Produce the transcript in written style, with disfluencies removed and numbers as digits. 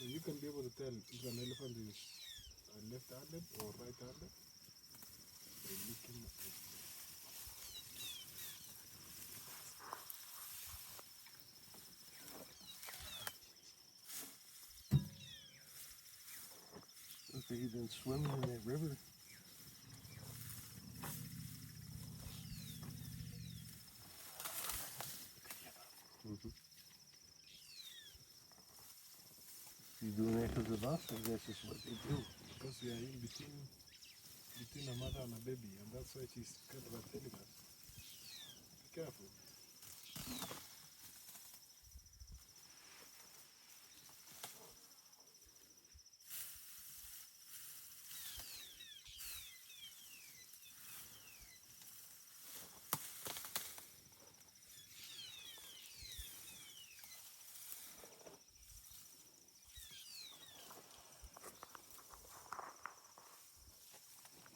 So you can be able to tell if an elephant is left-handed or right-handed by looking at it. Look like he's been swimming in that river. You doing that because of us, or that's just what they do? Because we are in between a mother and a baby, and that's why she's kind of telling us. Be careful.